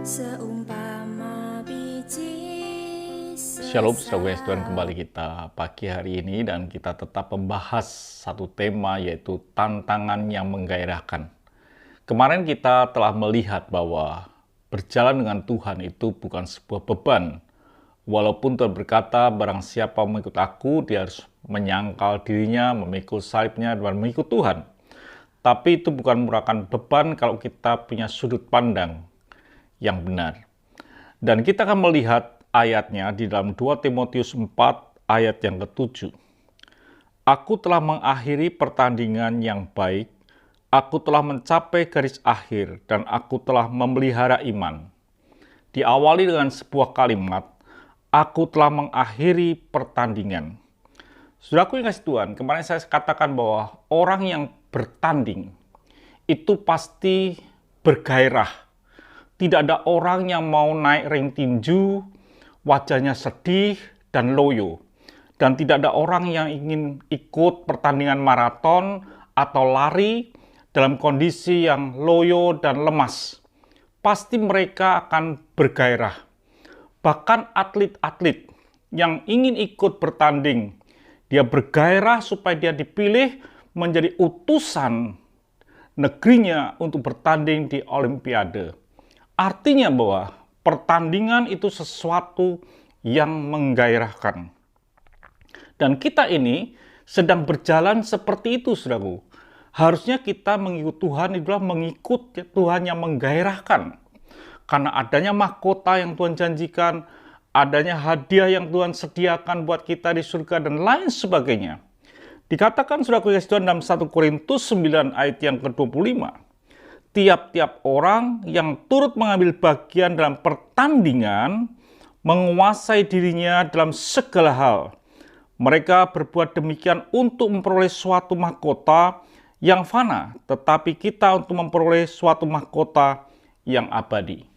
Seumpama biji Shalom, saudara Tuhan, kembali kita pagi hari ini dan kita tetap membahas satu tema, yaitu tantangan yang menggairahkan. Kemarin kita telah melihat bahwa berjalan dengan Tuhan itu bukan sebuah beban. Walaupun Tuhan berkata, barang siapa mengikut aku, dia harus menyangkal dirinya, memikul salibnya, dan mengikut Tuhan. Tapi itu bukan merupakan beban kalau kita punya sudut pandang yang benar. Dan kita akan melihat ayatnya di dalam 2 Timotius 4 ayat yang ke-7. Aku telah mengakhiri pertandingan yang baik, aku telah mencapai garis akhir, dan aku telah memelihara iman. Diawali dengan sebuah kalimat, aku telah mengakhiri pertandingan. Saudaraku yang kasih Tuhan, kemarin saya katakan bahwa orang yang bertanding itu pasti bergairah. Tidak ada orang yang mau naik ring tinju, wajahnya sedih dan loyo. Dan tidak ada orang yang ingin ikut pertandingan maraton atau lari dalam kondisi yang loyo dan lemas. Pasti mereka akan bergairah. Bahkan atlet-atlet yang ingin ikut bertanding, dia bergairah supaya dia dipilih menjadi utusan negerinya untuk bertanding di Olimpiade. Artinya bahwa pertandingan itu sesuatu yang menggairahkan. Dan kita ini sedang berjalan seperti itu, saudaraku. Harusnya kita mengikut Tuhan itulah mengikut Tuhan yang menggairahkan. Karena adanya mahkota yang Tuhan janjikan, adanya hadiah yang Tuhan sediakan buat kita di surga, dan lain sebagainya. Dikatakan, saudaraku yang Tuhan, dalam 1 Korintus 9 ayat yang ke-25. Tiap-tiap orang yang turut mengambil bagian dalam pertandingan menguasai dirinya dalam segala hal. Mereka berbuat demikian untuk memperoleh suatu mahkota yang fana, tetapi kita untuk memperoleh suatu mahkota yang abadi.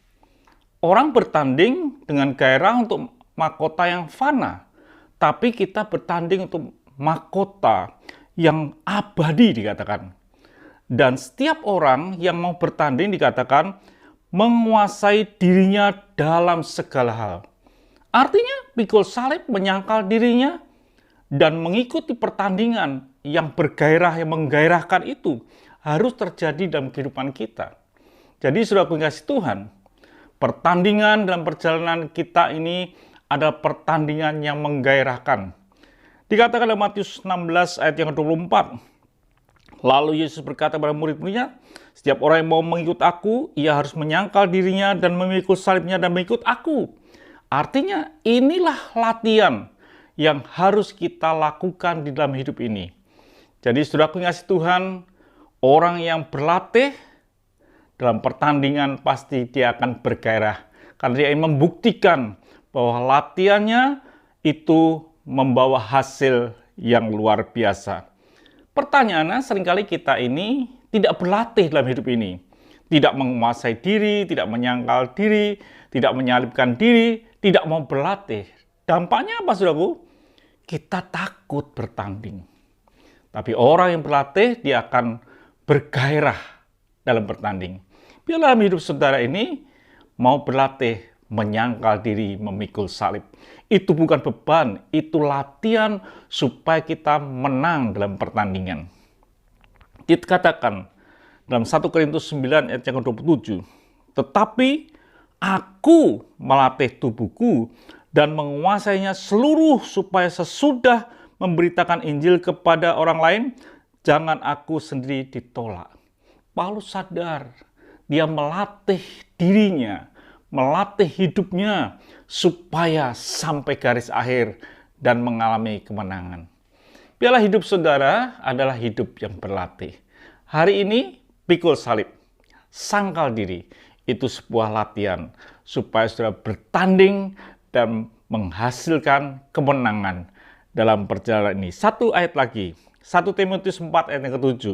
Orang bertanding dengan gairah untuk mahkota yang fana, tapi kita bertanding untuk mahkota yang abadi, dikatakan. Dan setiap orang yang mau bertanding dikatakan menguasai dirinya dalam segala hal. Artinya pikul salib, menyangkal dirinya, dan mengikuti pertandingan yang bergairah, yang menggairahkan itu harus terjadi dalam kehidupan kita. Jadi saudara kasih Tuhan, pertandingan dalam perjalanan kita ini adalah pertandingan yang menggairahkan. Dikatakan dalam Matius 16 ayat yang ke-24. Lalu Yesus berkata kepada murid-muridnya, setiap orang yang mau mengikut aku, ia harus menyangkal dirinya dan memikul salibnya dan mengikut aku. Artinya inilah latihan yang harus kita lakukan di dalam hidup ini. Jadi saudaraku yang kasih Tuhan, orang yang berlatih dalam pertandingan pasti dia akan bergairah. Karena dia ingin membuktikan bahwa latihannya itu membawa hasil yang luar biasa. Pertanyaannya, seringkali kita ini tidak berlatih dalam hidup ini. Tidak menguasai diri, tidak menyangkal diri, tidak menyalibkan diri, tidak mau berlatih. Dampaknya apa, saudaraku? Kita takut bertanding. Tapi orang yang berlatih, dia akan bergairah dalam bertanding. Biar dalam hidup saudara ini mau berlatih, menyangkal diri, memikul salib. Itu bukan beban, itu latihan supaya kita menang dalam pertandingan. Dikatakan dalam 1 Korintus 9 ayat yang ke-27, tetapi aku melatih tubuhku dan menguasainya seluruh supaya sesudah memberitakan Injil kepada orang lain, jangan aku sendiri ditolak. Paulus sadar, dia melatih dirinya, melatih hidupnya supaya sampai garis akhir dan mengalami kemenangan. Biarlah hidup saudara adalah hidup yang berlatih. Hari ini pikul salib, sangkal diri, itu sebuah latihan supaya saudara bertanding dan menghasilkan kemenangan dalam perjalanan ini. Satu ayat lagi, 1 Timotius 4 ayat yang ke-7.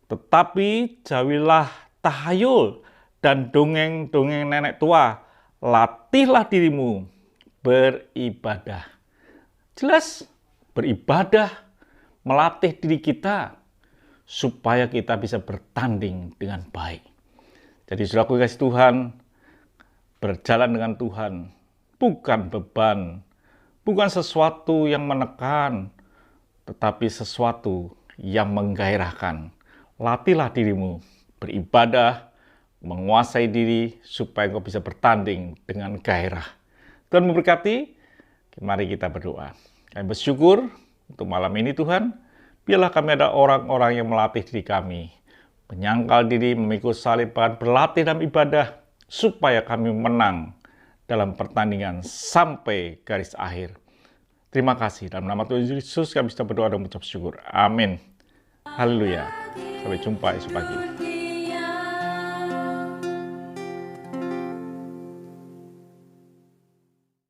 Tetapi jauhilah tahayul dan dongeng-dongeng nenek tua, latihlah dirimu beribadah. Jelas, beribadah, melatih diri kita supaya kita bisa bertanding dengan baik. Jadi saudaraku kasih Tuhan, Berjalan dengan Tuhan bukan beban, bukan sesuatu yang menekan, tetapi sesuatu yang menggairahkan. Latihlah dirimu beribadah, menguasai diri supaya engkau bisa bertanding dengan gairah. Tuhan memberkati. Mari kita berdoa. Kami bersyukur untuk malam ini Tuhan. Biarlah kami ada orang-orang yang melatih diri kami, menyangkal diri, memikul salib, bahkan berlatih dalam ibadah, supaya kami menang dalam pertandingan sampai garis akhir. Terima kasih. Dalam nama Tuhan Yesus kami bisa berdoa dan mengucap syukur. Amin. Haleluya. Sampai jumpa esok pagi.